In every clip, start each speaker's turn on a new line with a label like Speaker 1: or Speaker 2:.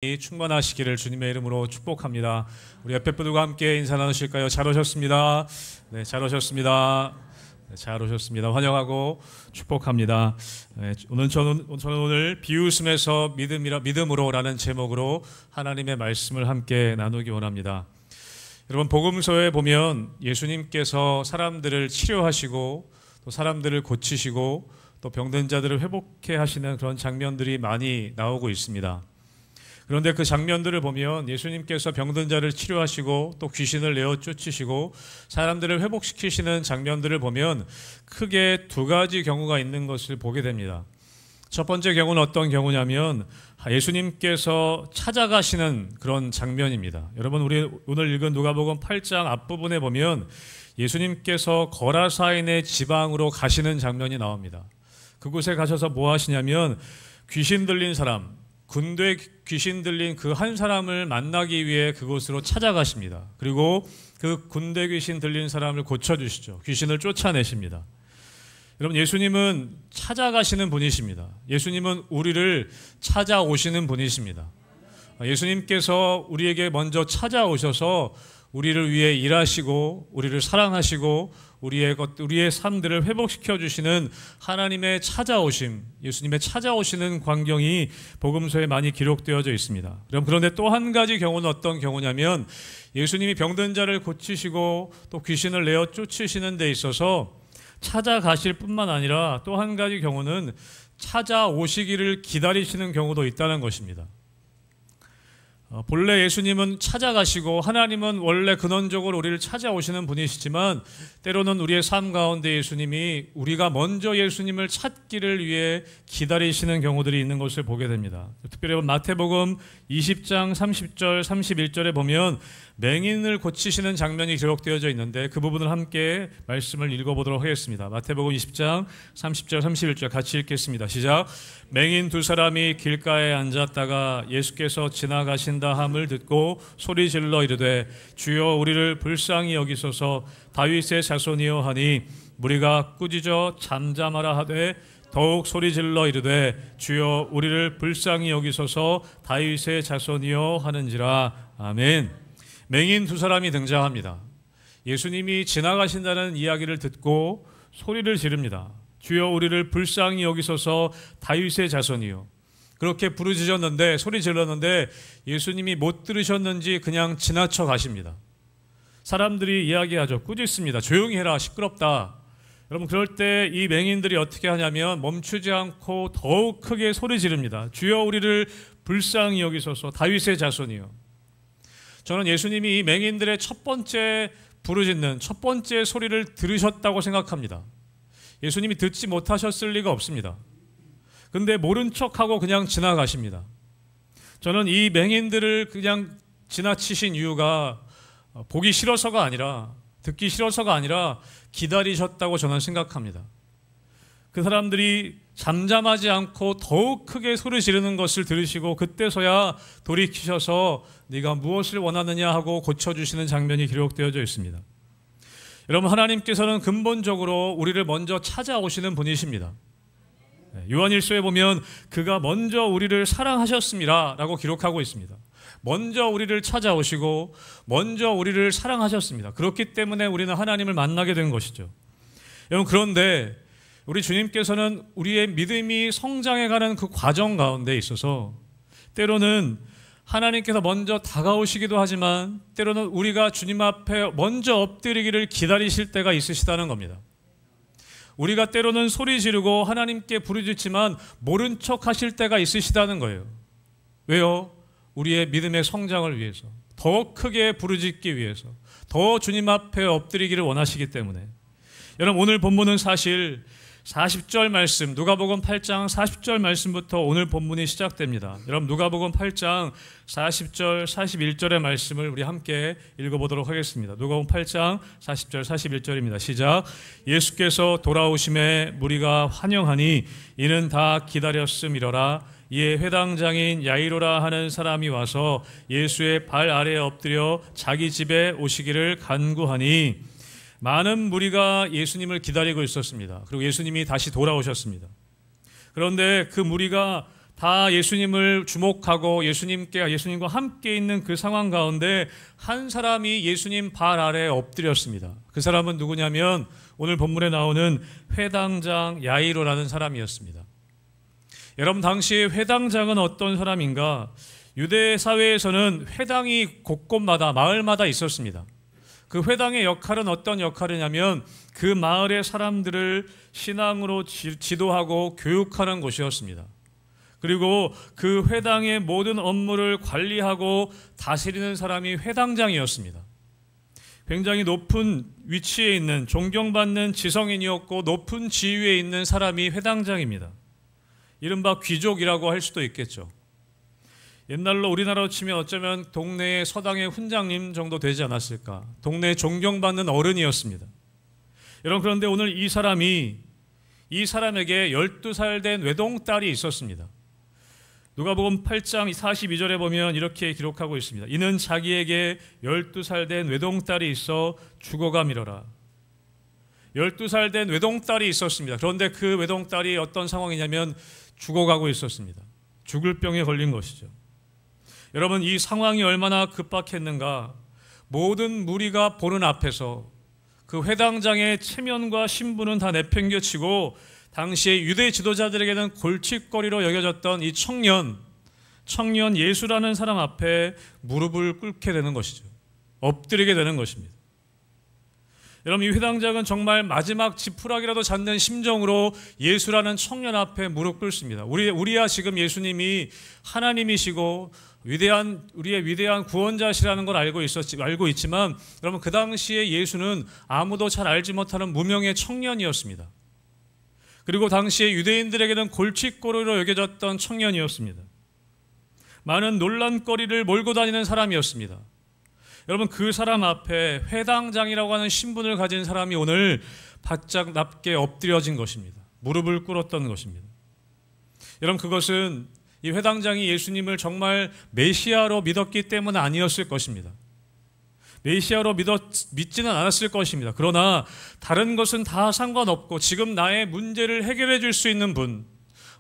Speaker 1: 충만하시기를 주님의 이름으로 축복합니다. 우리 옆에 분들과 함께 인사 나누실까요? 잘 오셨습니다. 네, 잘 오셨습니다. 네, 잘 오셨습니다. 환영하고 축복합니다. 네, 저는 오늘 비웃음에서 믿음으로라는 제목으로 하나님의 말씀을 함께 나누기 원합니다. 여러분, 복음서에 보면 예수님께서 사람들을 치료하시고 또 사람들을 고치시고 또 병든 자들을 회복해 하시는 그런 장면들이 많이 나오고 있습니다. 그런데 그 장면들을 보면 예수님께서 병든 자를 치료하시고 또 귀신을 내어 쫓으시고 사람들을 회복시키시는 장면들을 보면 크게 두 가지 경우가 있는 것을 보게 됩니다. 첫 번째 경우는 어떤 경우냐면 예수님께서 찾아가시는 그런 장면입니다. 여러분, 우리 오늘 읽은 누가복음 8장 앞부분에 보면 예수님께서 거라사인의 지방으로 가시는 장면이 나옵니다. 그곳에 가셔서 뭐 하시냐면 귀신 들린 사람, 군대 귀신 들린 그 한 사람을 만나기 위해 그곳으로 찾아가십니다. 그리고 그 군대 귀신 들린 사람을 고쳐주시죠. 귀신을 쫓아내십니다. 여러분, 예수님은 찾아가시는 분이십니다. 예수님은 우리를 찾아오시는 분이십니다. 예수님께서 우리에게 먼저 찾아오셔서 우리를 위해 일하시고 우리를 사랑하시고 우리의 삶들을 회복시켜 주시는 하나님의 찾아오심, 예수님의 찾아오시는 광경이 복음서에 많이 기록되어져 있습니다. 그런데 또 한 가지 경우는 어떤 경우냐면 예수님이 병든 자를 고치시고 또 귀신을 내어 쫓으시는 데 있어서 찾아가실 뿐만 아니라 또 한 가지 경우는 찾아오시기를 기다리시는 경우도 있다는 것입니다. 본래 예수님은 찾아가시고 하나님은 원래 근원적으로 우리를 찾아오시는 분이시지만 때로는 우리의 삶 가운데 예수님이 우리가 먼저 예수님을 찾기를 위해 기다리시는 경우들이 있는 것을 보게 됩니다. 특별히 마태복음 20장 30절 31절에 보면 맹인을 고치시는 장면이 기록되어져 있는데 그 부분을 함께 말씀을 읽어보도록 하겠습니다. 마태복음 20장 30절 31절 같이 읽겠습니다. 시작. 맹인 두 사람이 길가에 앉았다가 예수께서 지나가신다 함을 듣고 소리 질러 이르되 주여 우리를 불쌍히 여기소서 다윗의 자손이여 하니 무리가 꾸짖어 잠잠하라 하되 더욱 소리 질러 이르되 주여 우리를 불쌍히 여기소서 다윗의 자손이여 하는지라. 아멘. 맹인 두 사람이 등장합니다. 예수님이 지나가신다는 이야기를 듣고 소리를 지릅니다. 주여 우리를 불쌍히 여기소서 다윗의 자손이요. 그렇게 부르짖었는데 소리 질렀는데 예수님이 못 들으셨는지 그냥 지나쳐 가십니다. 사람들이 이야기하죠. 꾸짖습니다. 조용히 해라, 시끄럽다. 여러분, 그럴 때 이 맹인들이 어떻게 하냐면 멈추지 않고 더욱 크게 소리 지릅니다. 주여 우리를 불쌍히 여기소서 다윗의 자손이요. 저는 예수님이 이 맹인들의 첫 번째 부르짖는 첫 번째 소리를 들으셨다고 생각합니다. 예수님이 듣지 못하셨을 리가 없습니다. 근데 모른 척하고 그냥 지나가십니다. 저는 이 맹인들을 그냥 지나치신 이유가 보기 싫어서가 아니라 듣기 싫어서가 아니라 기다리셨다고 저는 생각합니다. 그 사람들이 잠잠하지 않고 더욱 크게 소리 지르는 것을 들으시고 그때서야 돌이키셔서 네가 무엇을 원하느냐 하고 고쳐주시는 장면이 기록되어져 있습니다. 여러분, 하나님께서는 근본적으로 우리를 먼저 찾아오시는 분이십니다. 요한일서에 보면 그가 먼저 우리를 사랑하셨습니다 라고 기록하고 있습니다. 먼저 우리를 찾아오시고 먼저 우리를 사랑하셨습니다. 그렇기 때문에 우리는 하나님을 만나게 된 것이죠. 여러분, 그런데 우리 주님께서는 우리의 믿음이 성장해가는 그 과정 가운데 있어서 때로는 하나님께서 먼저 다가오시기도 하지만 때로는 우리가 주님 앞에 먼저 엎드리기를 기다리실 때가 있으시다는 겁니다. 우리가 때로는 소리 지르고 하나님께 부르짖지만 모른 척 하실 때가 있으시다는 거예요. 왜요? 우리의 믿음의 성장을 위해서, 더 크게 부르짖기 위해서, 더 주님 앞에 엎드리기를 원하시기 때문에. 여러분, 오늘 본문은 사실 40절 말씀, 누가복음 8장 40절 말씀부터 오늘 본문이 시작됩니다. 여러분, 누가복음 8장 40절, 41절의 말씀을 우리 함께 읽어보도록 하겠습니다. 누가복음 8장 40절, 41절입니다. 시작. 예수께서 돌아오심에 무리가 환영하니 이는 다 기다렸음이러라. 이에 회당장인 야이로라 하는 사람이 와서 예수의 발 아래에 엎드려 자기 집에 오시기를 간구하니 많은 무리가 예수님을 기다리고 있었습니다. 그리고 예수님이 다시 돌아오셨습니다. 그런데 그 무리가 다 예수님을 주목하고 예수님과 함께 있는 그 상황 가운데 한 사람이 예수님 발 아래에 엎드렸습니다. 그 사람은 누구냐면 오늘 본문에 나오는 회당장 야이로라는 사람이었습니다. 여러분, 당시 회당장은 어떤 사람인가? 유대 사회에서는 회당이 곳곳마다 마을마다 있었습니다. 그 회당의 역할은 어떤 역할이냐면 그 마을의 사람들을 신앙으로 지도하고 교육하는 곳이었습니다. 그리고 그 회당의 모든 업무를 관리하고 다스리는 사람이 회당장이었습니다. 굉장히 높은 위치에 있는 존경받는 지성인이었고 높은 지위에 있는 사람이 회당장입니다. 이른바 귀족이라고 할 수도 있겠죠. 옛날로 우리나라로 치면 어쩌면 동네의 서당의 훈장님 정도 되지 않았을까. 동네에 존경받는 어른이었습니다. 여러분, 그런데 오늘 이 사람에게 12살 된 외동딸이 있었습니다. 누가복음 8장 42절에 보면 이렇게 기록하고 있습니다. 이는 자기에게 12살 된 외동딸이 있어 죽어가 미뤄라. 12살 된 외동딸이 있었습니다. 그런데 그 외동딸이 어떤 상황이냐면 죽어가고 있었습니다. 죽을 병에 걸린 것이죠. 여러분, 이 상황이 얼마나 급박했는가. 모든 무리가 보는 앞에서 그 회당장의 체면과 신분은 다 내팽겨치고 당시에 유대 지도자들에게는 골칫거리로 여겨졌던 이 청년 예수라는 사람 앞에 무릎을 꿇게 되는 것이죠. 엎드리게 되는 것입니다. 여러분, 이 회당장은 정말 마지막 지푸라기라도 잡는 심정으로 예수라는 청년 앞에 무릎 꿇습니다. 우리야 지금 예수님이 하나님이시고 우리의 위대한 구원자시라는 걸 알고 있지만 여러분, 그 당시에 예수는 아무도 잘 알지 못하는 무명의 청년이었습니다. 그리고 당시에 유대인들에게는 골칫거리로 여겨졌던 청년이었습니다. 많은 논란거리를 몰고 다니는 사람이었습니다. 여러분, 그 사람 앞에 회당장이라고 하는 신분을 가진 사람이 오늘 바짝 납게 엎드려진 것입니다. 무릎을 꿇었던 것입니다. 여러분, 그것은 이 회당장이 예수님을 정말 메시아로 믿었기 때문 아니었을 것입니다. 메시아로 믿지는 않았을 것입니다. 그러나 다른 것은 다 상관없고 지금 나의 문제를 해결해 줄 수 있는 분,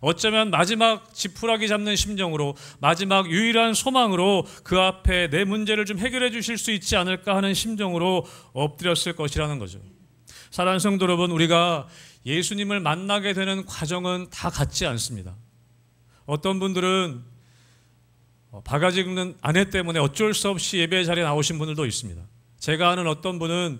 Speaker 1: 어쩌면 마지막 지푸라기 잡는 심정으로 마지막 유일한 소망으로 그 앞에 내 문제를 좀 해결해 주실 수 있지 않을까 하는 심정으로 엎드렸을 것이라는 거죠. 사랑하는 성도 여러분, 우리가 예수님을 만나게 되는 과정은 다 같지 않습니다. 어떤 분들은 바가지 긁는 아내 때문에 어쩔 수 없이 예배 자리에 나오신 분들도 있습니다. 제가 아는 어떤 분은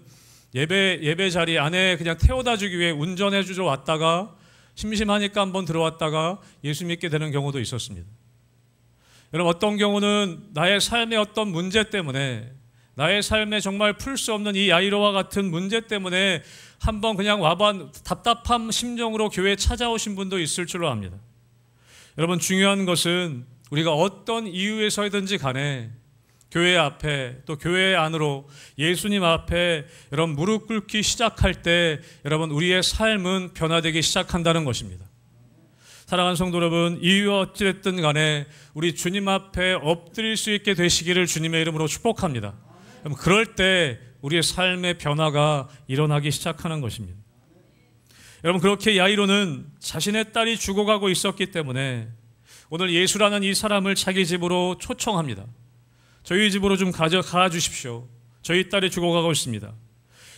Speaker 1: 예배 자리에 아내 그냥 태워다 주기 위해 운전해 주러 왔다가 심심하니까 한번 들어왔다가 예수 믿게 되는 경우도 있었습니다. 여러분, 어떤 경우는 나의 삶의 어떤 문제 때문에, 나의 삶에 정말 풀 수 없는 이 야이로와 같은 문제 때문에 한번 그냥 답답한 심정으로 교회에 찾아오신 분도 있을 줄로 압니다. 여러분, 중요한 것은 우리가 어떤 이유에서든지 간에 교회 앞에 또 교회 안으로 예수님 앞에 여러분 무릎 꿇기 시작할 때 여러분 우리의 삶은 변화되기 시작한다는 것입니다. 사랑하는 성도 여러분, 이유가 어찌됐든 간에 우리 주님 앞에 엎드릴 수 있게 되시기를 주님의 이름으로 축복합니다. 그럴 때 우리의 삶의 변화가 일어나기 시작하는 것입니다. 여러분, 그렇게 야이로는 자신의 딸이 죽어가고 있었기 때문에 오늘 예수라는 이 사람을 자기 집으로 초청합니다. 저희 집으로 좀 가져가 주십시오. 저희 딸이 죽어가고 있습니다.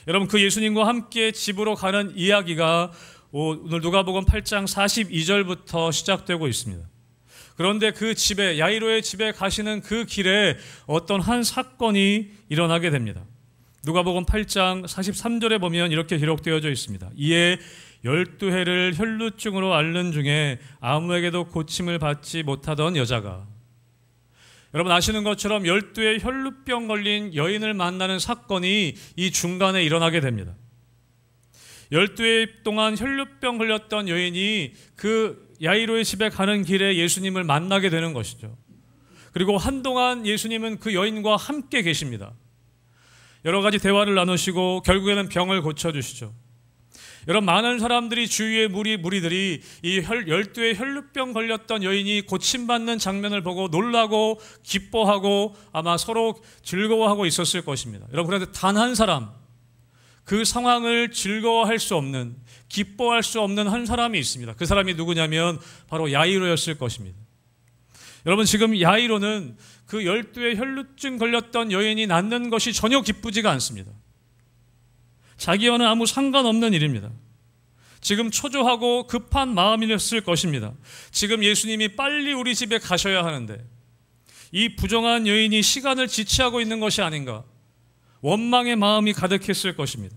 Speaker 1: 여러분, 그 예수님과 함께 집으로 가는 이야기가 오늘 누가복음 8장 42절부터 시작되고 있습니다. 그런데 그 집에, 야이로의 집에 가시는 그 길에 어떤 한 사건이 일어나게 됩니다. 누가복음 8장 43절에 보면 이렇게 기록되어져 있습니다. 이에 12해를 혈루증으로 앓는 중에 아무에게도 고침을 받지 못하던 여자가, 여러분 아시는 것처럼 12해 혈루병 걸린 여인을 만나는 사건이 이 중간에 일어나게 됩니다. 12해 동안 혈루병 걸렸던 여인이 그 야이로의 집에 가는 길에 예수님을 만나게 되는 것이죠. 그리고 한동안 예수님은 그 여인과 함께 계십니다. 여러 가지 대화를 나누시고 결국에는 병을 고쳐주시죠. 여러분, 많은 사람들이 주위의 무리들이 이 12해 혈루병 걸렸던 여인이 고침받는 장면을 보고 놀라고 기뻐하고 아마 서로 즐거워하고 있었을 것입니다. 여러분, 그런데 단 한 사람, 그 상황을 즐거워할 수 없는, 기뻐할 수 없는 한 사람이 있습니다. 그 사람이 누구냐면 바로 야이로였을 것입니다. 여러분, 지금 야이로는 그 12의 혈루증 걸렸던 여인이 낫는 것이 전혀 기쁘지가 않습니다. 자기와는 아무 상관없는 일입니다. 지금 초조하고 급한 마음이었을 것입니다. 지금 예수님이 빨리 우리 집에 가셔야 하는데 이 부정한 여인이 시간을 지체하고 있는 것이 아닌가, 원망의 마음이 가득했을 것입니다.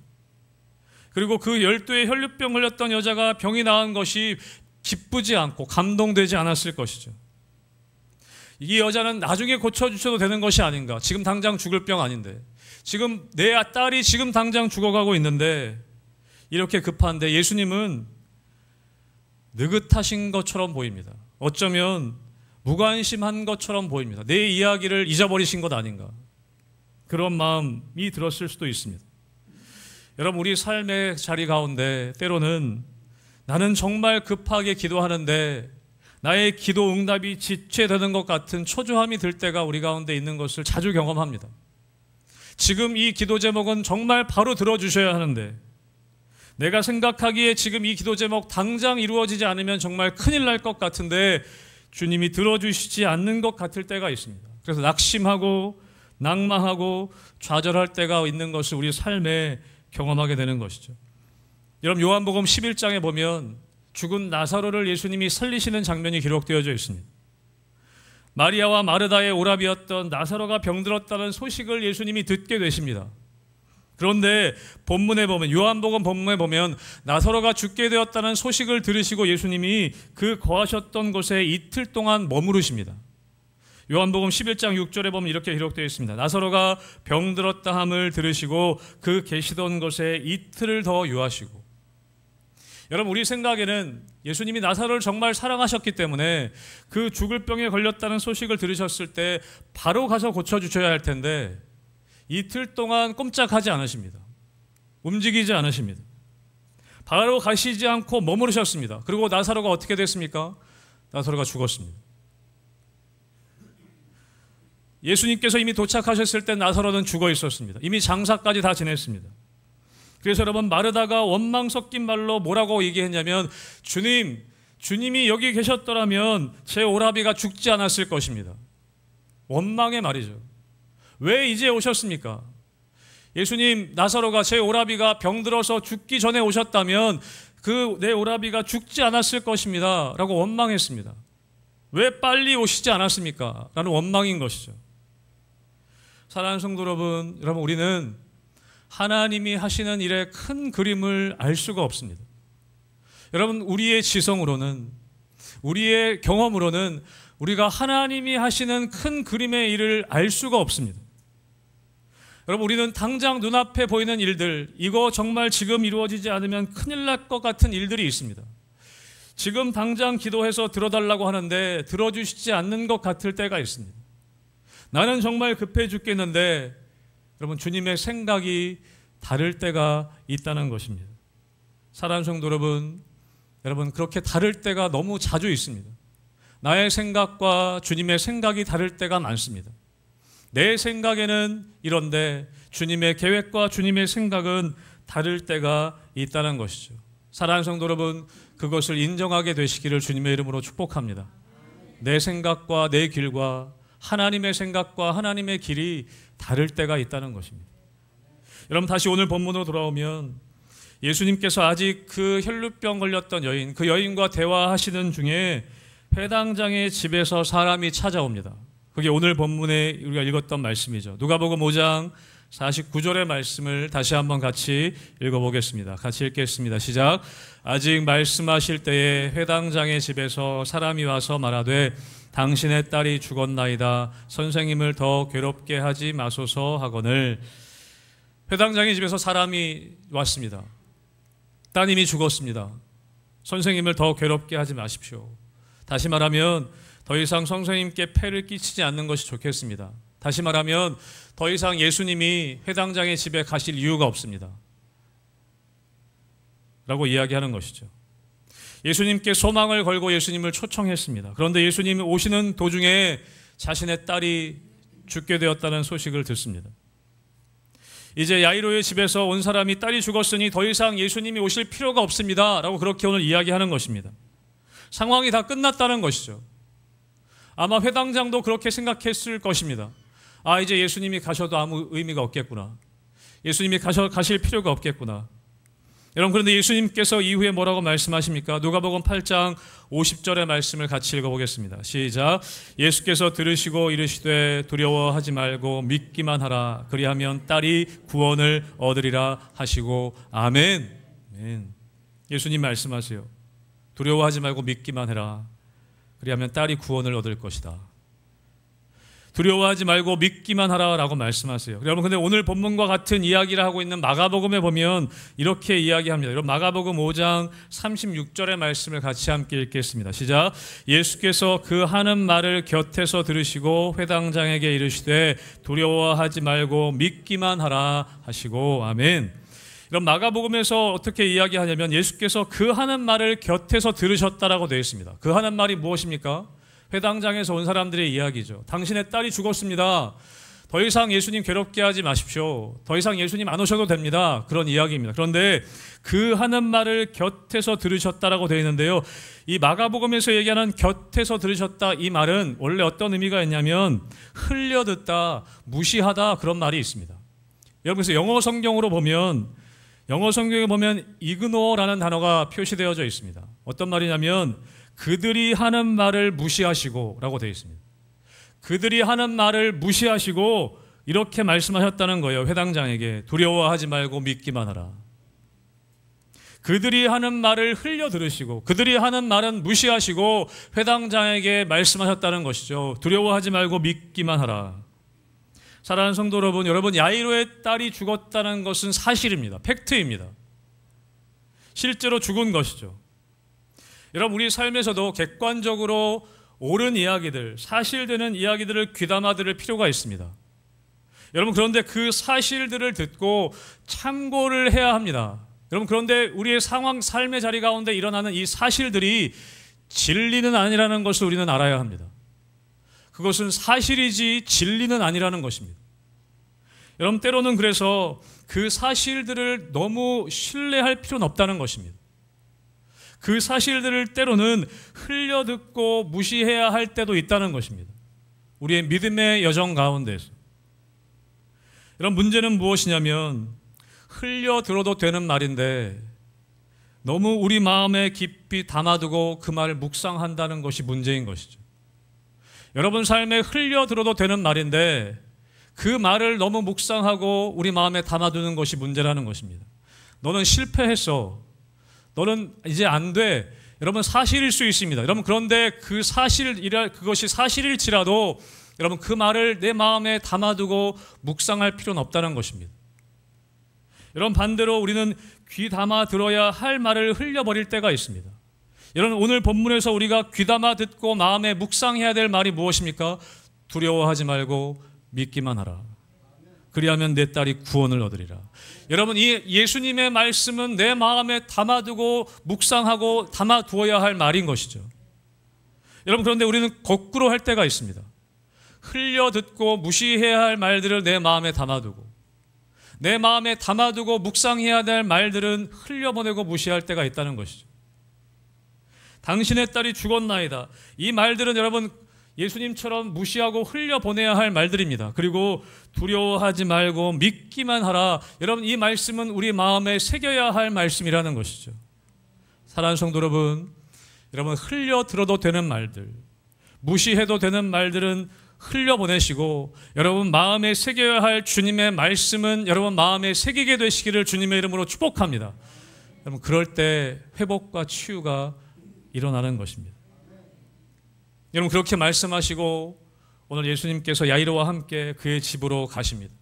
Speaker 1: 그리고 그 12의 혈루병 걸렸던 여자가 병이 나은 것이 기쁘지 않고 감동되지 않았을 것이죠. 이 여자는 나중에 고쳐주셔도 되는 것이 아닌가, 지금 당장 죽을 병 아닌데, 지금 내 딸이 지금 당장 죽어가고 있는데 이렇게 급한데 예수님은 느긋하신 것처럼 보입니다. 어쩌면 무관심한 것처럼 보입니다. 내 이야기를 잊어버리신 것 아닌가, 그런 마음이 들었을 수도 있습니다. 여러분, 우리 삶의 자리 가운데 때로는 나는 정말 급하게 기도하는데 나의 기도 응답이 지체되는 것 같은 초조함이 들 때가 우리 가운데 있는 것을 자주 경험합니다. 지금 이 기도 제목은 정말 바로 들어주셔야 하는데 내가 생각하기에 지금 이 기도 제목 당장 이루어지지 않으면 정말 큰일 날 것 같은데 주님이 들어주시지 않는 것 같을 때가 있습니다. 그래서 낙심하고 낭망하고 좌절할 때가 있는 것을 우리 삶에 경험하게 되는 것이죠. 여러분, 요한복음 11장에 보면 죽은 나사로를 예수님이 살리시는 장면이 기록되어져 있습니다. 마리아와 마르다의 오라비였던 나사로가 병들었다는 소식을 예수님이 듣게 되십니다. 그런데 본문에 보면, 요한복음 본문에 보면 나사로가 죽게 되었다는 소식을 들으시고 예수님이 그 거하셨던 곳에 이틀 동안 머무르십니다. 요한복음 11장 6절에 보면 이렇게 기록되어 있습니다. 나사로가 병들었다 함을 들으시고 그 계시던 곳에 이틀을 더 유하시고. 여러분, 우리 생각에는 예수님이 나사로를 정말 사랑하셨기 때문에 그 죽을 병에 걸렸다는 소식을 들으셨을 때 바로 가서 고쳐주셔야 할 텐데 이틀 동안 꼼짝하지 않으십니다. 움직이지 않으십니다. 바로 가시지 않고 머무르셨습니다. 그리고 나사로가 어떻게 됐습니까? 나사로가 죽었습니다. 예수님께서 이미 도착하셨을 때 나사로는 죽어 있었습니다. 이미 장사까지 다 지냈습니다. 그래서 여러분, 마르다가 원망 섞인 말로 뭐라고 얘기했냐면, 주님이 여기 계셨더라면 제 오라비가 죽지 않았을 것입니다. 원망의 말이죠. 왜 이제 오셨습니까? 예수님, 나사로가 제 오라비가 병들어서 죽기 전에 오셨다면 그 내 오라비가 죽지 않았을 것입니다 라고 원망했습니다. 왜 빨리 오시지 않았습니까? 라는 원망인 것이죠. 사랑하는 성도 여러분, 우리는 하나님이 하시는 일의 큰 그림을 알 수가 없습니다. 여러분, 우리의 지성으로는, 우리의 경험으로는 우리가 하나님이 하시는 큰 그림의 일을 알 수가 없습니다. 여러분, 우리는 당장 눈앞에 보이는 일들, 이거 정말 지금 이루어지지 않으면 큰일 날 것 같은 일들이 있습니다. 지금 당장 기도해서 들어달라고 하는데 들어주시지 않는 것 같을 때가 있습니다. 나는 정말 급해 죽겠는데 여러분, 주님의 생각이 다를 때가 있다는 것입니다. 사랑하는 성도 여러분, 그렇게 다를 때가 너무 자주 있습니다. 나의 생각과 주님의 생각이 다를 때가 많습니다. 내 생각에는 이런데 주님의 계획과 주님의 생각은 다를 때가 있다는 것이죠. 사랑하는 성도 여러분, 그것을 인정하게 되시기를 주님의 이름으로 축복합니다. 내 생각과 내 길과 하나님의 생각과 하나님의 길이 다를 때가 있다는 것입니다. 여러분, 다시 오늘 본문으로 돌아오면 예수님께서 아직 그 혈루병 걸렸던 여인, 그 여인과 대화하시는 중에 회당장의 집에서 사람이 찾아옵니다. 그게 오늘 본문에 우리가 읽었던 말씀이죠. 누가복음 5장 49절의 말씀을 다시 한번 같이 읽어보겠습니다. 같이 읽겠습니다. 시작. 아직 말씀하실 때에 회당장의 집에서 사람이 와서 말하되 당신의 딸이 죽었나이다. 선생님을 더 괴롭게 하지 마소서 하거늘. 회당장의 집에서 사람이 왔습니다. 따님이 죽었습니다. 선생님을 더 괴롭게 하지 마십시오. 다시 말하면 더 이상 선생님께 폐를 끼치지 않는 것이 좋겠습니다. 다시 말하면 더 이상 예수님이 회당장의 집에 가실 이유가 없습니다 라고 이야기하는 것이죠. 예수님께 소망을 걸고 예수님을 초청했습니다. 그런데 예수님이 오시는 도중에 자신의 딸이 죽게 되었다는 소식을 듣습니다. 이제 야이로의 집에서 온 사람이 딸이 죽었으니 더 이상 예수님이 오실 필요가 없습니다 라고 그렇게 오늘 이야기하는 것입니다. 상황이 다 끝났다는 것이죠. 아마 회당장도 그렇게 생각했을 것입니다. 아, 이제 예수님이 가셔도 아무 의미가 없겠구나. 예수님이 가실 필요가 없겠구나. 여러분, 그런데 예수님께서 이후에 뭐라고 말씀하십니까? 누가복음 8장 50절의 말씀을 같이 읽어보겠습니다. 시작. 예수께서 들으시고 이르시되 두려워하지 말고 믿기만 하라. 그리하면 딸이 구원을 얻으리라 하시고. 아멘. 아멘. 예수님 말씀하세요. 두려워하지 말고 믿기만 해라. 그리하면 딸이 구원을 얻을 것이다. 두려워하지 말고 믿기만 하라라고 말씀하세요. 여러분, 근데 오늘 본문과 같은 이야기를 하고 있는 마가복음에 보면 이렇게 이야기합니다. 여러분, 마가복음 5장 36절의 말씀을 같이 함께 읽겠습니다. 시작. 예수께서 그 하는 말을 곁에서 들으시고 회당장에게 이르시되 두려워하지 말고 믿기만 하라 하시고. 아멘. 이런 마가복음에서 어떻게 이야기하냐면 예수께서 그 하는 말을 곁에서 들으셨다라고 되어 있습니다. 그 하는 말이 무엇입니까? 회당장에서 온 사람들의 이야기죠. 당신의 딸이 죽었습니다. 더 이상 예수님 괴롭게 하지 마십시오. 더 이상 예수님 안 오셔도 됩니다. 그런 이야기입니다. 그런데 그 하는 말을 곁에서 들으셨다라고 되어 있는데요. 이 마가복음에서 얘기하는 곁에서 들으셨다, 이 말은 원래 어떤 의미가 있냐면 흘려듣다, 무시하다, 그런 말이 있습니다. 여러분, 그래서 영어 성경에 보면 ignore라는 단어가 표시되어져 있습니다. 어떤 말이냐면 그들이 하는 말을 무시하시고 라고 되어 있습니다. 그들이 하는 말을 무시하시고 이렇게 말씀하셨다는 거예요. 회당장에게 두려워하지 말고 믿기만 하라. 그들이 하는 말을 흘려 들으시고 그들이 하는 말은 무시하시고 회당장에게 말씀하셨다는 것이죠. 두려워하지 말고 믿기만 하라. 사랑하는 성도 여러분, 야이로의 딸이 죽었다는 것은 사실입니다. 팩트입니다. 실제로 죽은 것이죠. 여러분, 우리 삶에서도 객관적으로 옳은 이야기들, 사실되는 이야기들을 귀담아 들을 필요가 있습니다. 여러분, 그런데 그 사실들을 듣고 참고를 해야 합니다. 여러분, 그런데 우리의 삶의 자리 가운데 일어나는 이 사실들이 진리는 아니라는 것을 우리는 알아야 합니다. 그것은 사실이지 진리는 아니라는 것입니다. 여러분, 때로는 그래서 그 사실들을 너무 신뢰할 필요는 없다는 것입니다. 그 사실들을 때로는 흘려듣고 무시해야 할 때도 있다는 것입니다. 우리의 믿음의 여정 가운데서. 여러분, 문제는 무엇이냐면 흘려들어도 되는 말인데 너무 우리 마음에 깊이 담아두고 그 말을 묵상한다는 것이 문제인 것이죠. 여러분 삶에 흘려들어도 되는 말인데 그 말을 너무 묵상하고 우리 마음에 담아두는 것이 문제라는 것입니다. 너는 실패했어. 너는 이제 안 돼. 여러분, 사실일 수 있습니다. 여러분, 그런데 그것이 사실일지라도 여러분 그 말을 내 마음에 담아두고 묵상할 필요는 없다는 것입니다. 여러분, 반대로 우리는 귀 담아 들어야 할 말을 흘려버릴 때가 있습니다. 여러분, 오늘 본문에서 우리가 귀 담아 듣고 마음에 묵상해야 될 말이 무엇입니까? 두려워하지 말고 믿기만 하라. 그리하면 내 딸이 구원을 얻으리라. 여러분, 이 예수님의 말씀은 내 마음에 담아두고 묵상하고 담아두어야 할 말인 것이죠. 여러분, 그런데 우리는 거꾸로 할 때가 있습니다. 흘려듣고 무시해야 할 말들을 내 마음에 담아두고 내 마음에 담아두고 묵상해야 될 말들은 흘려보내고 무시할 때가 있다는 것이죠. 당신의 딸이 죽었나이다. 이 말들은 여러분 예수님처럼 무시하고 흘려보내야 할 말들입니다. 그리고 두려워하지 말고 믿기만 하라. 여러분, 이 말씀은 우리 마음에 새겨야 할 말씀이라는 것이죠. 사랑하는 성도 여러분 흘려들어도 되는 말들, 무시해도 되는 말들은 흘려보내시고 여러분 마음에 새겨야 할 주님의 말씀은 여러분 마음에 새기게 되시기를 주님의 이름으로 축복합니다. 여러분, 그럴 때 회복과 치유가 일어나는 것입니다. 여러분, 그렇게 말씀하시고 오늘 예수님께서 야이로와 함께 그의 집으로 가십니다.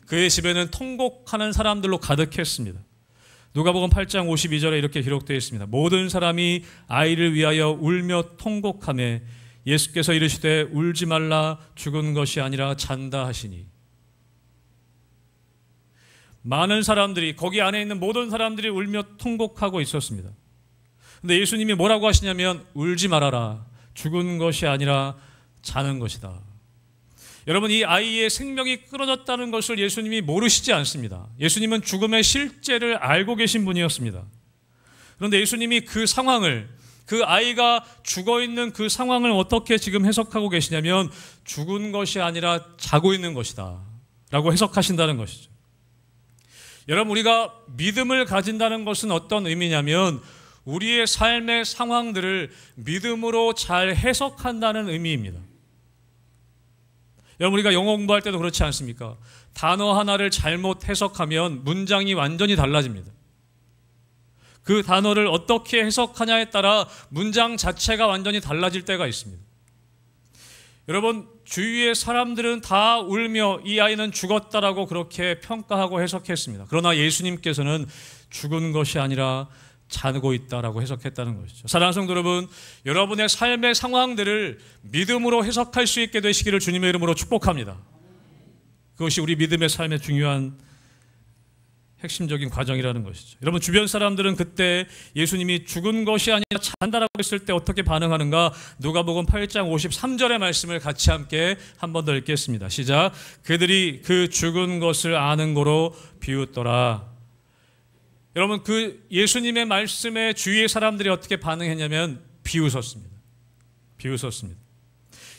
Speaker 1: 그의 집에는 통곡하는 사람들로 가득했습니다. 누가복음 8장 52절에 이렇게 기록되어 있습니다. 모든 사람이 아이를 위하여 울며 통곡하며 예수께서 이르시되 울지 말라, 죽은 것이 아니라 잔다 하시니. 많은 사람들이, 거기 안에 있는 모든 사람들이 울며 통곡하고 있었습니다. 근데 예수님이 뭐라고 하시냐면 울지 말아라, 죽은 것이 아니라 자는 것이다. 여러분, 이 아이의 생명이 끊어졌다는 것을 예수님이 모르시지 않습니다. 예수님은 죽음의 실제를 알고 계신 분이었습니다. 그런데 예수님이 그 상황을, 그 아이가 죽어 있는 그 상황을 어떻게 지금 해석하고 계시냐면 죽은 것이 아니라 자고 있는 것이다 라고 해석하신다는 것이죠. 여러분, 우리가 믿음을 가진다는 것은 어떤 의미냐면 우리의 삶의 상황들을 믿음으로 잘 해석한다는 의미입니다. 여러분, 우리가 영어 공부할 때도 그렇지 않습니까? 단어 하나를 잘못 해석하면 문장이 완전히 달라집니다. 그 단어를 어떻게 해석하냐에 따라 문장 자체가 완전히 달라질 때가 있습니다. 여러분, 주위의 사람들은 다 울며 이 아이는 죽었다라고 그렇게 평가하고 해석했습니다. 그러나 예수님께서는 죽은 것이 아니라 자고 있다라고 해석했다는 것이죠. 사랑하는 성도 여러분, 여러분의 삶의 상황들을 믿음으로 해석할 수 있게 되시기를 주님의 이름으로 축복합니다. 그것이 우리 믿음의 삶의 중요한 핵심적인 과정이라는 것이죠. 여러분, 주변 사람들은 그때 예수님이 죽은 것이 아니라 잔다라고 했을 때 어떻게 반응하는가? 누가복음 8장 53절의 말씀을 같이 함께 한 번 더 읽겠습니다. 시작. 그들이 그 죽은 것을 아는 거로 비웃더라. 여러분, 그 예수님의 말씀에 주위의 사람들이 어떻게 반응했냐면 비웃었습니다. 비웃었습니다.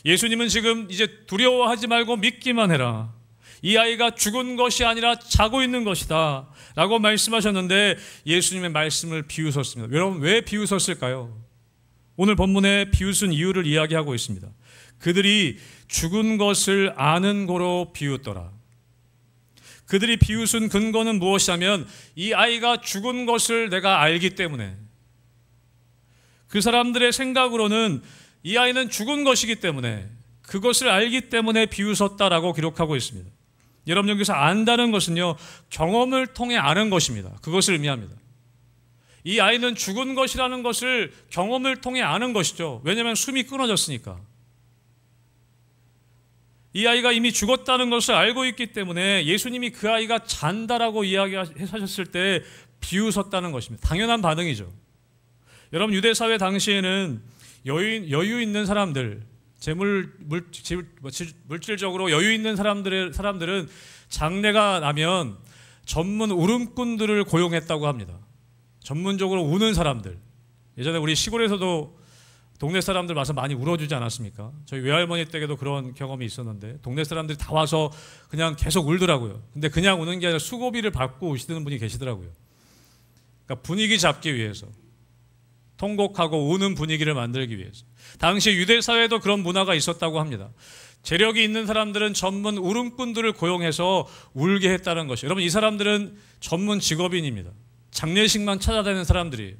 Speaker 1: 예수님은 지금 이제 두려워하지 말고 믿기만 해라. 이 아이가 죽은 것이 아니라 자고 있는 것이다 라고 말씀하셨는데 예수님의 말씀을 비웃었습니다. 여러분, 왜 비웃었을까요? 오늘 본문에 비웃은 이유를 이야기하고 있습니다. 그들이 죽은 것을 아는 거로 비웃더라. 그들이 비웃은 근거는 무엇이냐면 이 아이가 죽은 것을 내가 알기 때문에, 그 사람들의 생각으로는 이 아이는 죽은 것이기 때문에, 그것을 알기 때문에 비웃었다라고 기록하고 있습니다. 여러분, 여기서 안다는 것은요, 경험을 통해 아는 것입니다. 그것을 의미합니다. 이 아이는 죽은 것이라는 것을 경험을 통해 아는 것이죠. 왜냐하면 숨이 끊어졌으니까. 이 아이가 이미 죽었다는 것을 알고 있기 때문에 예수님이 그 아이가 잔다라고 이야기하셨을 때 비웃었다는 것입니다. 당연한 반응이죠. 여러분, 유대사회 당시에는 여유 있는 사람들, 물질적으로 여유 있는 사람들은 장례가 나면 전문 울음꾼들을 고용했다고 합니다. 전문적으로 우는 사람들. 예전에 우리 시골에서도 동네 사람들 와서 많이 울어주지 않았습니까? 저희 외할머니 댁에도 그런 경험이 있었는데 동네 사람들이 다 와서 그냥 계속 울더라고요. 근데 그냥 우는 게 아니라 수고비를 받고 오시는 분이 계시더라고요. 그러니까 분위기 잡기 위해서, 통곡하고 우는 분위기를 만들기 위해서. 당시 유대 사회에도 그런 문화가 있었다고 합니다. 재력이 있는 사람들은 전문 울음꾼들을 고용해서 울게 했다는 것이에요. 여러분, 이 사람들은 전문 직업인입니다. 장례식만 찾아다니는 사람들이에요.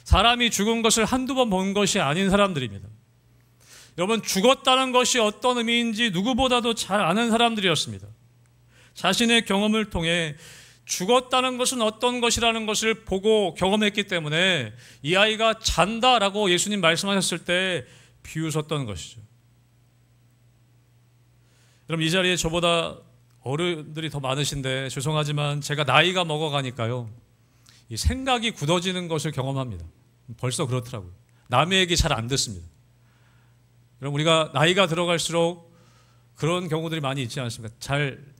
Speaker 1: 사람이 죽은 것을 한두 번 본 것이 아닌 사람들입니다. 여러분, 죽었다는 것이 어떤 의미인지 누구보다도 잘 아는 사람들이었습니다. 자신의 경험을 통해 죽었다는 것은 어떤 것이라는 것을 보고 경험했기 때문에 이 아이가 잔다라고 예수님 말씀하셨을 때 비웃었던 것이죠. 여러분, 이 자리에 저보다 어른들이 더 많으신데 죄송하지만 제가 나이가 먹어가니까요, 이 생각이 굳어지는 것을 경험합니다. 벌써 그렇더라고요. 남의 얘기 잘 안 듣습니다. 여러분, 우리가 나이가 들어갈수록 그런 경우들이 많이 있지 않습니까?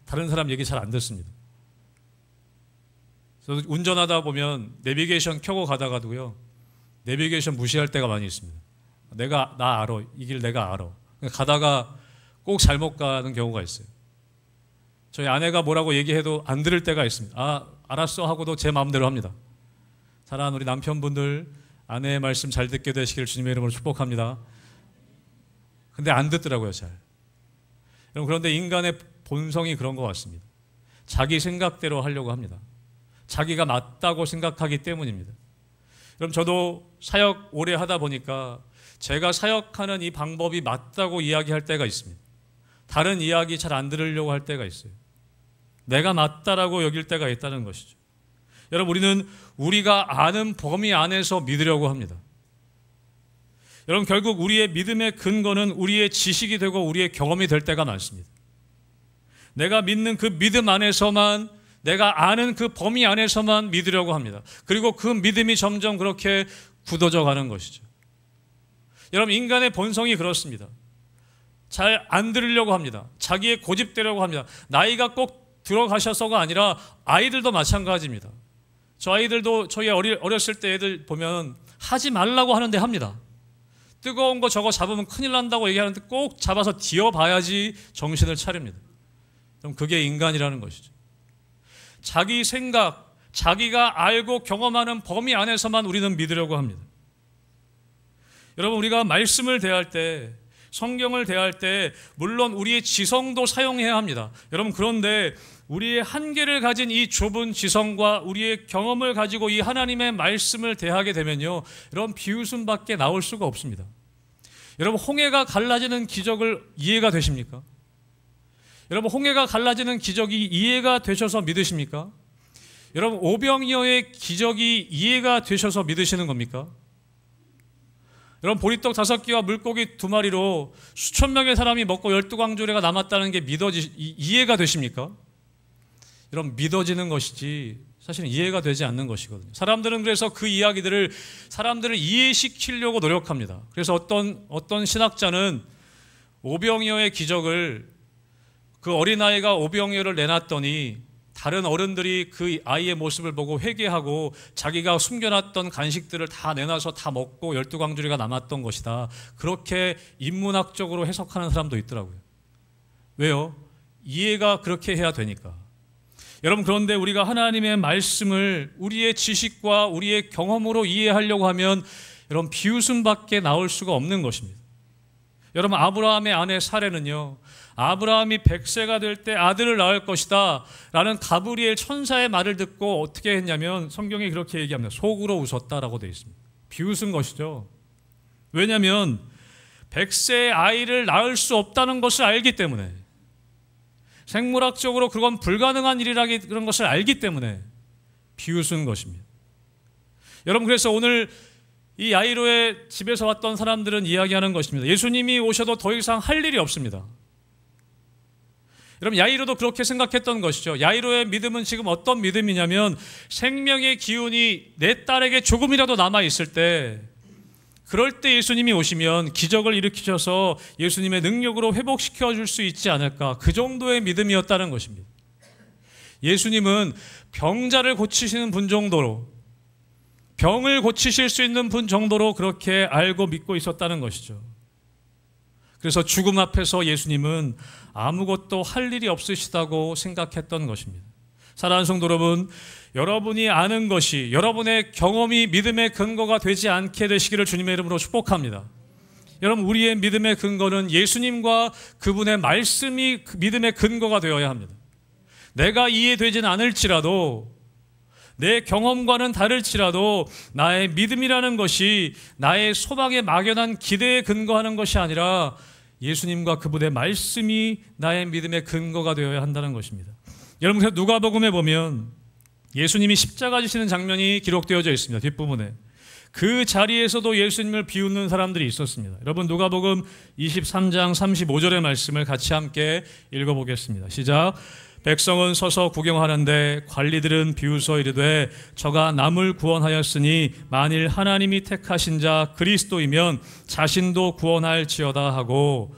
Speaker 1: 다른 사람 얘기 잘 안 듣습니다. 그래서 운전하다 보면 내비게이션 켜고 가다가도요, 내비게이션 무시할 때가 많이 있습니다. 나 알아. 이 길 내가 알아. 가다가 꼭 잘못 가는 경우가 있어요. 저희 아내가 뭐라고 얘기해도 안 들을 때가 있습니다. 아, 알았어 하고도 제 마음대로 합니다. 사랑하는 우리 남편분들, 아내의 말씀 잘 듣게 되시기를 주님의 이름으로 축복합니다. 근데 안 듣더라고요, 잘. 여러분, 그런데 인간의 본성이 그런 것 같습니다. 자기 생각대로 하려고 합니다. 자기가 맞다고 생각하기 때문입니다. 그럼 저도 사역 오래 하다 보니까 제가 사역하는 이 방법이 맞다고 이야기할 때가 있습니다. 다른 이야기 잘 안 들으려고 할 때가 있어요. 내가 맞다라고 여길 때가 있다는 것이죠. 여러분, 우리는 우리가 아는 범위 안에서 믿으려고 합니다. 여러분, 결국 우리의 믿음의 근거는 우리의 지식이 되고 우리의 경험이 될 때가 많습니다. 내가 믿는 그 믿음 안에서만, 내가 아는 그 범위 안에서만 믿으려고 합니다. 그리고 그 믿음이 점점 그렇게 굳어져 가는 것이죠. 여러분, 인간의 본성이 그렇습니다. 잘 안 들으려고 합니다. 자기의 고집대로고 합니다. 나이가 꼭 들어가셔서가 아니라 아이들도 마찬가지입니다. 저 아이들도 저희 어렸을 때 애들 보면 하지 말라고 하는데 합니다. 뜨거운 거 저거 잡으면 큰일 난다고 얘기하는데 꼭 잡아서 뒤어봐야지 정신을 차립니다. 그럼 그게 인간이라는 것이죠. 자기 생각, 자기가 알고 경험하는 범위 안에서만 우리는 믿으려고 합니다. 여러분, 우리가 말씀을 대할 때, 성경을 대할 때 물론 우리의 지성도 사용해야 합니다. 여러분, 그런데 우리의 한계를 가진 이 좁은 지성과 우리의 경험을 가지고 이 하나님의 말씀을 대하게 되면요, 여러분, 비웃음밖에 나올 수가 없습니다. 여러분, 홍해가 갈라지는 기적을 이해가 되십니까? 여러분, 홍해가 갈라지는 기적이 이해가 되셔서 믿으십니까? 여러분, 오병이어의 기적이 이해가 되셔서 믿으시는 겁니까? 여러분, 보리떡 5개와 물고기 2마리로 수천 명의 사람이 먹고 12광주리가 남았다는 게 이해가 되십니까? 여러분, 믿어지는 것이지 사실은 이해가 되지 않는 것이거든요. 사람들은 그래서 그 이야기들을 사람들을 이해시키려고 노력합니다. 그래서 어떤 신학자는 오병이어의 기적을, 그 어린아이가 오병이어를 내놨더니 다른 어른들이 그 아이의 모습을 보고 회개하고 자기가 숨겨놨던 간식들을 다 내놔서 다 먹고 12광주리가 남았던 것이다. 그렇게 인문학적으로 해석하는 사람도 있더라고요. 왜요? 이해가 그렇게 해야 되니까. 여러분, 그런데 우리가 하나님의 말씀을 우리의 지식과 우리의 경험으로 이해하려고 하면 여러분, 비웃음밖에 나올 수가 없는 것입니다. 여러분, 아브라함의 아내 사레는요, 아브라함이 100세가 될 때 아들을 낳을 것이다 라는 가브리엘 천사의 말을 듣고 어떻게 했냐면 성경이 그렇게 얘기합니다. 속으로 웃었다라고 되어 있습니다. 비웃은 것이죠. 왜냐하면 100세의 아이를 낳을 수 없다는 것을 알기 때문에, 생물학적으로 그건 불가능한 일이라는 그런 것을 알기 때문에 비웃은 것입니다. 여러분, 그래서 오늘 이 야이로의 집에서 왔던 사람들은 이야기하는 것입니다. 예수님이 오셔도 더 이상 할 일이 없습니다. 여러분, 야이로도 그렇게 생각했던 것이죠. 야이로의 믿음은 지금 어떤 믿음이냐면, 생명의 기운이 내 딸에게 조금이라도 남아있을 때, 그럴 때 예수님이 오시면 기적을 일으키셔서 예수님의 능력으로 회복시켜 줄 수 있지 않을까, 그 정도의 믿음이었다는 것입니다. 예수님은 병자를 고치시는 분 정도로, 병을 고치실 수 있는 분 정도로 그렇게 알고 믿고 있었다는 것이죠. 그래서 죽음 앞에서 예수님은 아무것도 할 일이 없으시다고 생각했던 것입니다. 사랑하는 성도 여러분, 여러분이 아는 것이 여러분의 경험이 믿음의 근거가 되지 않게 되시기를 주님의 이름으로 축복합니다. 여러분, 우리의 믿음의 근거는 예수님과 그분의 말씀이 믿음의 근거가 되어야 합니다. 내가 이해되지는 않을지라도, 내 경험과는 다를지라도 나의 믿음이라는 것이 나의 소망에 막연한 기대에 근거하는 것이 아니라 예수님과 그분의 말씀이 나의 믿음의 근거가 되어야 한다는 것입니다. 여러분, 그래서 누가복음에 보면 예수님이 십자가 지시는 장면이 기록되어져 있습니다. 뒷부분에. 그 자리에서도 예수님을 비웃는 사람들이 있었습니다. 여러분, 누가복음 23장 35절의 말씀을 같이 함께 읽어보겠습니다. 시작. 백성은 서서 구경하는데 관리들은 비웃어 이르되 저가 남을 구원하였으니 만일 하나님이 택하신 자 그리스도이면 자신도 구원할지어다 하고,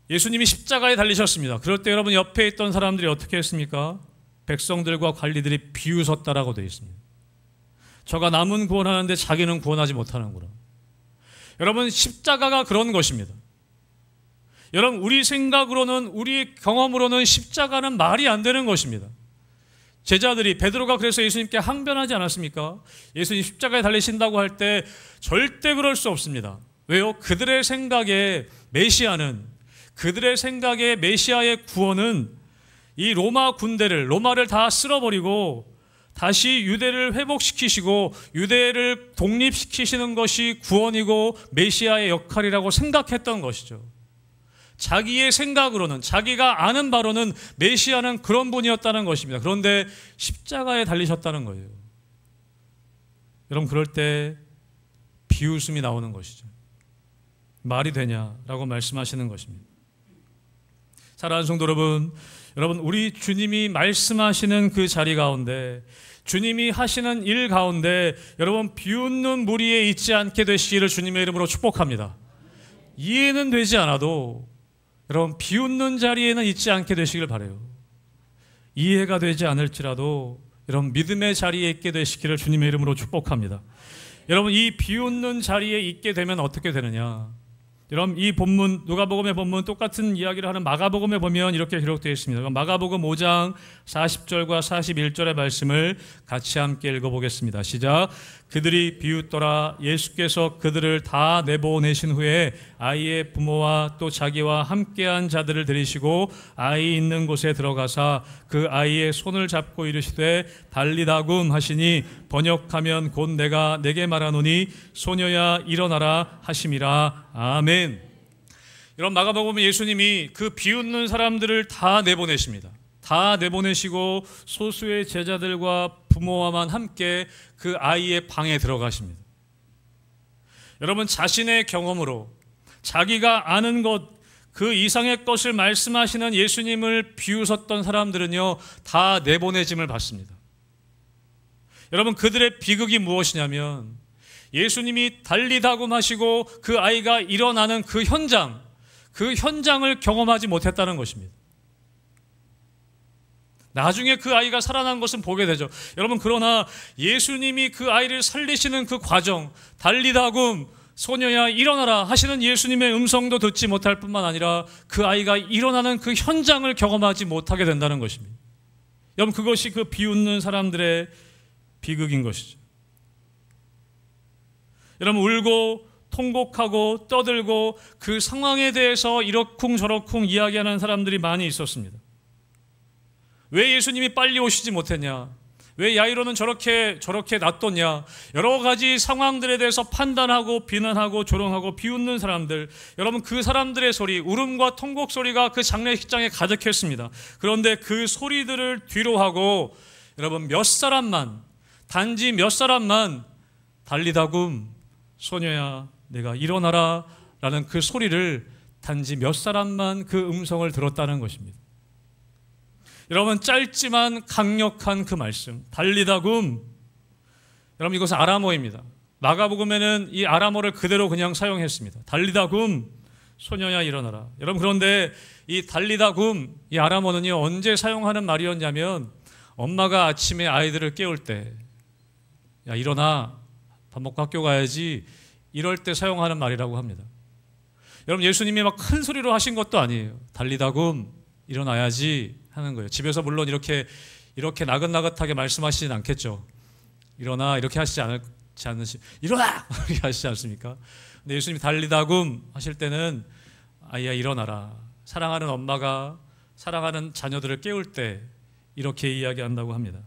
Speaker 1: 예수님이 십자가에 달리셨습니다. 그럴 때 여러분, 옆에 있던 사람들이 어떻게 했습니까? 백성들과 관리들이 비웃었다라고 되어 있습니다. 저가 남은 구원하는데 자기는 구원하지 못하는구나. 여러분, 십자가가 그런 것입니다. 여러분, 우리 생각으로는, 우리 경험으로는 십자가는 말이 안 되는 것입니다. 제자들이, 베드로가 그래서 예수님께 항변하지 않았습니까? 예수님 십자가에 달리신다고 할 때 절대 그럴 수 없습니다. 왜요? 그들의 생각에 메시아는, 그들의 생각에 메시아의 구원은 이 로마 군대를, 로마를 다 쓸어버리고 다시 유대를 회복시키시고 유대를 독립시키시는 것이 구원이고 메시아의 역할이라고 생각했던 것이죠. 자기의 생각으로는, 자기가 아는 바로는 메시아는 그런 분이었다는 것입니다. 그런데 십자가에 달리셨다는 거예요. 여러분, 그럴 때 비웃음이 나오는 것이죠. 말이 되냐라고 말씀하시는 것입니다. 사랑하는 성도 여러분, 우리 주님이 말씀하시는 그 자리 가운데, 주님이 하시는 일 가운데 여러분, 비웃는 무리에 있지 않게 되시기를 주님의 이름으로 축복합니다. 이해는 되지 않아도 여러분, 비웃는 자리에는 있지 않게 되시길 바라요. 이해가 되지 않을지라도 여러분 믿음의 자리에 있게 되시기를 주님의 이름으로 축복합니다. 여러분 이 비웃는 자리에 있게 되면 어떻게 되느냐? 여러분 이 본문, 누가복음의 본문 똑같은 이야기를 하는 마가복음에 보면 이렇게 기록되어 있습니다. 마가복음 5장 40절과 41절의 말씀을 같이 함께 읽어보겠습니다. 시작. 그들이 비웃더라. 예수께서 그들을 다 내보내신 후에 아이의 부모와 또 자기와 함께한 자들을 데리시고 아이 있는 곳에 들어가사 그 아이의 손을 잡고 이르시되 달리다굼 하시니 번역하면 곧 내가 내게 말하노니 소녀야 일어나라 하심이라. 아멘. 여러분 마가복음은 예수님이 그 비웃는 사람들을 다 내보내십니다. 다 내보내시고 소수의 제자들과 부모와만 함께 그 아이의 방에 들어가십니다. 여러분 자신의 경험으로 자기가 아는 것 그 이상의 것을 말씀하시는 예수님을 비웃었던 사람들은요 다 내보내짐을 받습니다. 여러분 그들의 비극이 무엇이냐면 예수님이 달리다굼 하시고 그 아이가 일어나는 그 현장을 경험하지 못했다는 것입니다. 나중에 그 아이가 살아난 것은 보게 되죠. 여러분 그러나 예수님이 그 아이를 살리시는 그 과정, 달리다굼 소녀야 일어나라 하시는 예수님의 음성도 듣지 못할 뿐만 아니라 그 아이가 일어나는 그 현장을 경험하지 못하게 된다는 것입니다. 여러분 그것이 그 비웃는 사람들의 비극인 것이죠. 여러분 울고 통곡하고 떠들고 그 상황에 대해서 이러쿵저러쿵 이야기하는 사람들이 많이 있었습니다. 왜 예수님이 빨리 오시지 못했냐? 왜 야이로는 저렇게 놔뒀냐? 여러 가지 상황들에 대해서 판단하고 비난하고 조롱하고 비웃는 사람들, 여러분 그 사람들의 소리, 울음과 통곡 소리가 그 장례식장에 가득했습니다. 그런데 그 소리들을 뒤로하고 여러분 단지 몇 사람만 달리다굼 소녀야 내가 일어나라 라는 그 소리를 단지 몇 사람만 그 음성을 들었다는 것입니다. 여러분 짧지만 강력한 그 말씀 달리다굼, 여러분 이것은 아람어입니다. 마가복음에는 이 아람어를 그대로 그냥 사용했습니다. 달리다굼 소녀야 일어나라. 여러분 그런데 이 달리다굼 이 아람어는요 언제 사용하는 말이었냐면 엄마가 아침에 아이들을 깨울 때 야 일어나 밥 먹고 학교 가야지 이럴 때 사용하는 말이라고 합니다. 여러분 예수님이 막 큰 소리로 하신 것도 아니에요. 달리다굼 일어나야지 하는 거예요. 집에서 물론 이렇게 나긋나긋하게 말씀하시진 않겠죠. 일어나 이렇게 하시지 않으시 일어나 이렇게 하시지 않습니까? 근데 예수님이 달리다굼 하실 때는 아이야 일어나라. 사랑하는 엄마가 사랑하는 자녀들을 깨울 때 이렇게 이야기한다고 합니다.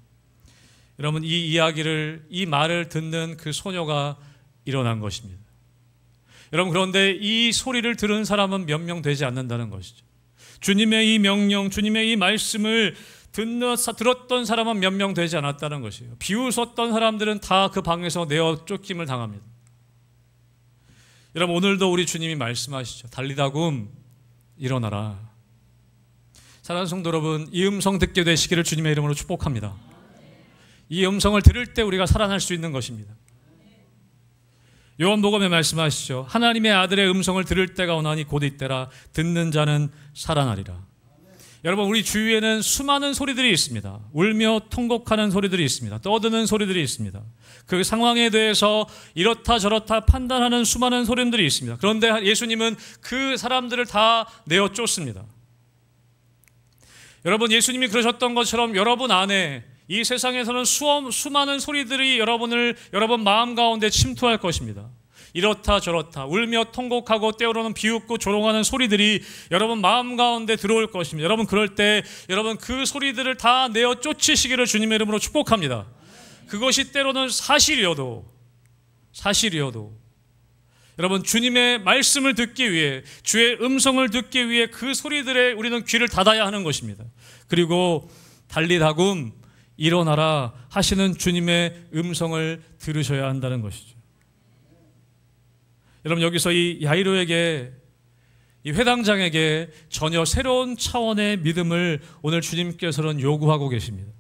Speaker 1: 여러분 이 말을 듣는 그 소녀가 일어난 것입니다. 여러분 그런데 이 소리를 들은 사람은 몇 명 되지 않는다는 것이죠. 주님의 이 명령, 주님의 이 말씀을 들었던 사람은 몇 명 되지 않았다는 것이에요. 비웃었던 사람들은 다 그 방에서 내어 쫓김을 당합니다. 여러분 오늘도 우리 주님이 말씀하시죠. 달리다굼 일어나라. 사랑하는 성도 여러분, 이 음성 듣게 되시기를 주님의 이름으로 축복합니다. 이 음성을 들을 때 우리가 살아날 수 있는 것입니다. 요한복음에 말씀하시죠. 하나님의 아들의 음성을 들을 때가 오나니 곧 이때라. 듣는 자는 살아나리라. 여러분 우리 주위에는 수많은 소리들이 있습니다. 울며 통곡하는 소리들이 있습니다. 떠드는 소리들이 있습니다. 그 상황에 대해서 이렇다 저렇다 판단하는 수많은 소리들이 있습니다. 그런데 예수님은 그 사람들을 다 내어 쫓습니다. 여러분 예수님이 그러셨던 것처럼 여러분 안에 이 세상에서는 수많은 소리들이 여러분 마음 가운데 침투할 것입니다. 이렇다 저렇다 울며 통곡하고 때로는 비웃고 조롱하는 소리들이 여러분 마음 가운데 들어올 것입니다. 여러분 그럴 때 여러분 그 소리들을 다 내어 쫓으시기를 주님의 이름으로 축복합니다. 그것이 때로는 사실이어도 여러분 주님의 말씀을 듣기 위해 주의 음성을 듣기 위해 그 소리들에 우리는 귀를 닫아야 하는 것입니다. 그리고 달리다굼 일어나라 하시는 주님의 음성을 들으셔야 한다는 것이죠. 여러분 여기서 이 야이로에게, 이 회당장에게 전혀 새로운 차원의 믿음을 오늘 주님께서는 요구하고 계십니다.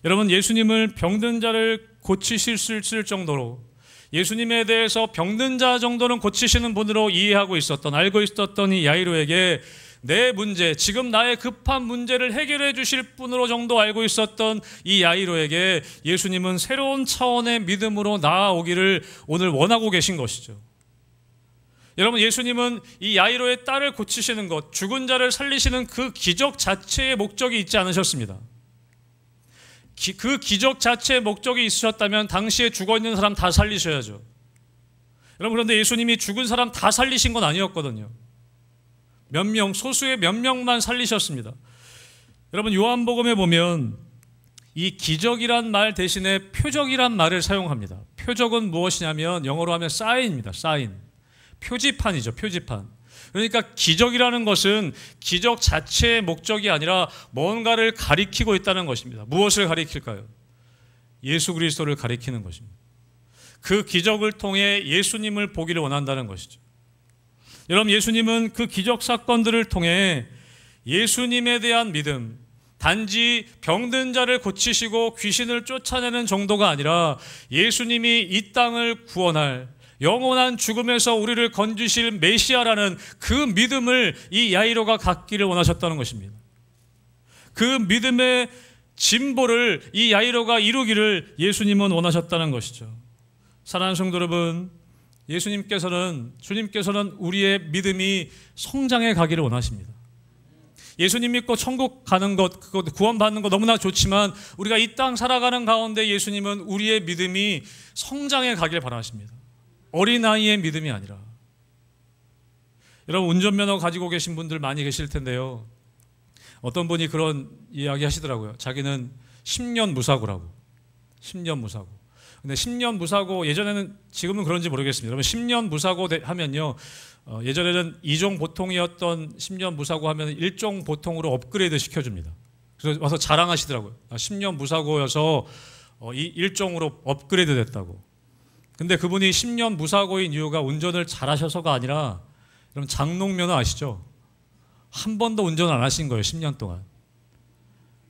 Speaker 1: 여러분 예수님을 병든 자를 고치실 수 있을 정도로, 예수님에 대해서 병든 자 정도는 고치시는 분으로 이해하고 있었던, 알고 있었던 이 야이로에게 내 문제, 지금 나의 급한 문제를 해결해 주실 분으로 정도 알고 있었던 이 야이로에게 예수님은 새로운 차원의 믿음으로 나아오기를 오늘 원하고 계신 것이죠. 여러분, 예수님은 이 야이로의 딸을 고치시는 것, 죽은 자를 살리시는 그 기적 자체의 목적이 있지 않으셨습니다. 그 기적 자체의 목적이 있으셨다면 당시에 죽어있는 사람 다 살리셔야죠. 여러분, 그런데 예수님이 죽은 사람 다 살리신 건 아니었거든요. 몇 명, 소수의 몇 명만 살리셨습니다. 여러분, 요한복음에 보면 이 기적이란 말 대신에 표적이란 말을 사용합니다. 표적은 무엇이냐면 영어로 하면 사인입니다. 사인. 표지판이죠. 표지판. 그러니까 기적이라는 것은 기적 자체의 목적이 아니라 뭔가를 가리키고 있다는 것입니다. 무엇을 가리킬까요? 예수 그리스도를 가리키는 것입니다. 그 기적을 통해 예수님을 보기를 원한다는 것이죠. 여러분, 예수님은 그 기적 사건들을 통해 예수님에 대한 믿음, 단지 병든 자를 고치시고 귀신을 쫓아내는 정도가 아니라 예수님이 이 땅을 구원할, 영원한 죽음에서 우리를 건지실 메시아라는 그 믿음을 이 야이로가 갖기를 원하셨다는 것입니다. 그 믿음의 진보를 이 야이로가 이루기를 예수님은 원하셨다는 것이죠. 사랑하는 성도 여러분, 주님께서는 우리의 믿음이 성장해 가기를 원하십니다. 예수님 믿고 천국 가는 것, 그거 구원받는 거 너무나 좋지만 우리가 이 땅 살아가는 가운데 예수님은 우리의 믿음이 성장해 가길 바라십니다. 어린아이의 믿음이 아니라. 여러분, 운전면허 가지고 계신 분들 많이 계실 텐데요. 어떤 분이 그런 이야기 하시더라고요. 자기는 10년 무사고라고. 10년 무사고. 근데 10년 무사고, 예전에는, 지금은 그런지 모르겠습니다. 여러분, 10년 무사고 하면요, 예전에는 2종 보통이었던 10년 무사고 하면 1종 보통으로 업그레이드 시켜줍니다. 그래서 와서 자랑하시더라고요. 10년 무사고여서 1종으로 업그레이드 됐다고. 근데 그분이 10년 무사고인 이유가 운전을 잘하셔서가 아니라, 여러분, 장롱면허 아시죠? 한 번도 운전을 안 하신 거예요. 10년 동안.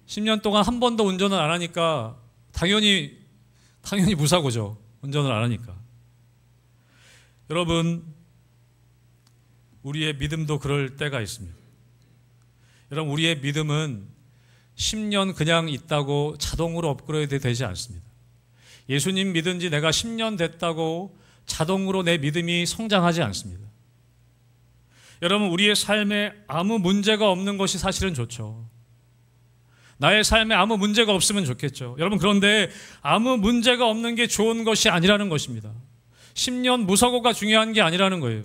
Speaker 1: 10년 동안 한 번도 운전을 안 하니까 당연히 무사고죠. 운전을 안 하니까. 여러분, 우리의 믿음도 그럴 때가 있습니다. 여러분, 우리의 믿음은 10년 그냥 있다고 자동으로 업그레이드 되지 않습니다. 예수님 믿은 지 내가 10년 됐다고 자동으로 내 믿음이 성장하지 않습니다. 여러분, 우리의 삶에 아무 문제가 없는 것이 사실은 좋죠. 나의 삶에 아무 문제가 없으면 좋겠죠. 여러분, 그런데 아무 문제가 없는 게 좋은 것이 아니라는 것입니다. 10년 무사고가 중요한 게 아니라는 거예요.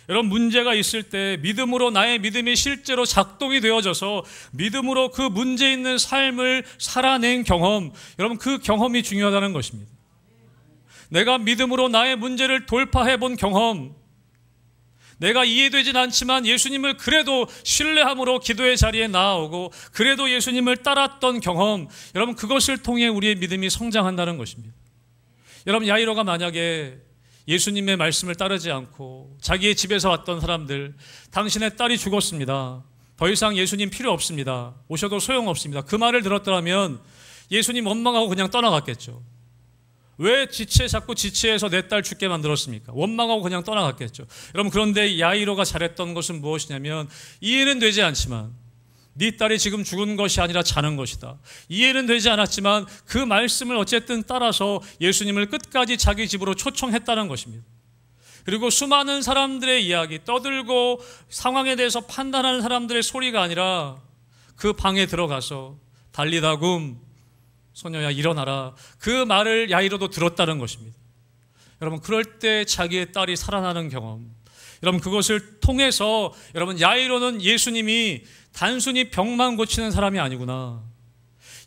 Speaker 1: 여러분, 문제가 있을 때 믿음으로 나의 믿음이 실제로 작동이 되어져서 믿음으로 그 문제 있는 삶을 살아낸 경험, 여러분, 그 경험이 중요하다는 것입니다. 내가 믿음으로 나의 문제를 돌파해 본 경험, 내가 이해되진 않지만 예수님을 그래도 신뢰함으로 기도의 자리에 나아오고 그래도 예수님을 따랐던 경험, 여러분, 그것을 통해 우리의 믿음이 성장한다는 것입니다. 여러분, 야이로가 만약에 예수님의 말씀을 따르지 않고 자기의 집에서 왔던 사람들, 당신의 딸이 죽었습니다, 더 이상 예수님 필요 없습니다, 오셔도 소용없습니다, 그 말을 들었더라면 예수님 원망하고 그냥 떠나갔겠죠. 왜 자꾸 지체해서 내 딸 죽게 만들었습니까? 원망하고 그냥 떠나갔겠죠. 여러분, 그런데 야이로가 잘했던 것은 무엇이냐면, 이해는 되지 않지만 네 딸이 지금 죽은 것이 아니라 자는 것이다, 이해는 되지 않았지만 그 말씀을 어쨌든 따라서 예수님을 끝까지 자기 집으로 초청했다는 것입니다. 그리고 수많은 사람들의 이야기, 떠들고 상황에 대해서 판단하는 사람들의 소리가 아니라 그 방에 들어가서 달리다굼, 소녀야 일어나라, 그 말을 야이로도 들었다는 것입니다. 여러분, 그럴 때 자기의 딸이 살아나는 경험, 여러분, 그것을 통해서 여러분, 야이로는 예수님이 단순히 병만 고치는 사람이 아니구나,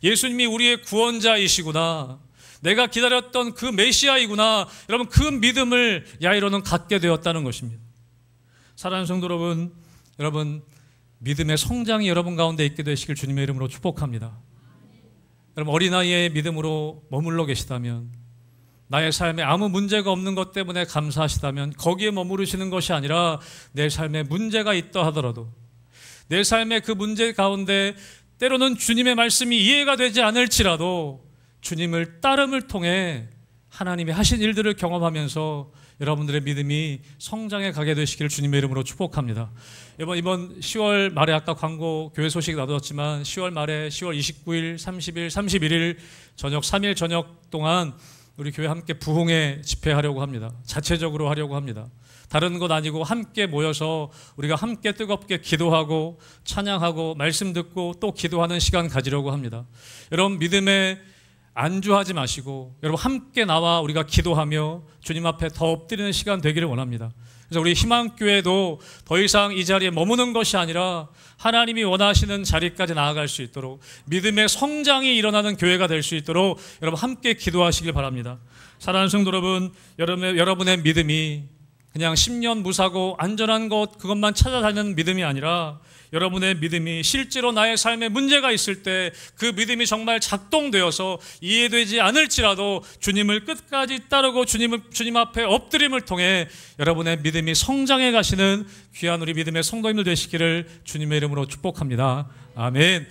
Speaker 1: 예수님이 우리의 구원자이시구나, 내가 기다렸던 그 메시아이구나, 여러분, 그 믿음을 야이로는 갖게 되었다는 것입니다. 사랑하는 성도 여러분, 믿음의 성장이 여러분 가운데 있게 되시길 주님의 이름으로 축복합니다. 여러분, 어린아이의 믿음으로 머물러 계시다면, 나의 삶에 아무 문제가 없는 것 때문에 감사하시다면 거기에 머무르시는 것이 아니라 내 삶에 문제가 있다 하더라도 내 삶의 그 문제 가운데 때로는 주님의 말씀이 이해가 되지 않을지라도 주님을 따름을 통해 하나님이 하신 일들을 경험하면서 여러분들의 믿음이 성장해 가게 되시기를 주님의 이름으로 축복합니다. 이번 10월 말에 아까 광고 교회 소식 나눴지만 10월 말에 10월 29일, 30일, 31일 저녁 3일 저녁 동안 우리 교회 함께 부흥회 집회하려고 합니다. 자체적으로 하려고 합니다. 다른 것 아니고 함께 모여서 우리가 함께 뜨겁게 기도하고 찬양하고 말씀 듣고 또 기도하는 시간 가지려고 합니다. 여러분 믿음에 안주하지 마시고 여러분 함께 나와 우리가 기도하며 주님 앞에 더 엎드리는 시간 되기를 원합니다. 그래서 우리 희망교회도 더 이상 이 자리에 머무는 것이 아니라 하나님이 원하시는 자리까지 나아갈 수 있도록 믿음의 성장이 일어나는 교회가 될 수 있도록 여러분 함께 기도하시길 바랍니다. 사랑하는 성도 여러분, 여러분의 믿음이 그냥 10년 무사고 안전한 것 그것만 찾아다니는 믿음이 아니라 여러분의 믿음이 실제로 나의 삶에 문제가 있을 때 그 믿음이 정말 작동되어서 이해되지 않을지라도 주님을 끝까지 따르고 주님 앞에 엎드림을 통해 여러분의 믿음이 성장해 가시는 귀한 우리 믿음의 성도님들 되시기를 주님의 이름으로 축복합니다. 아멘.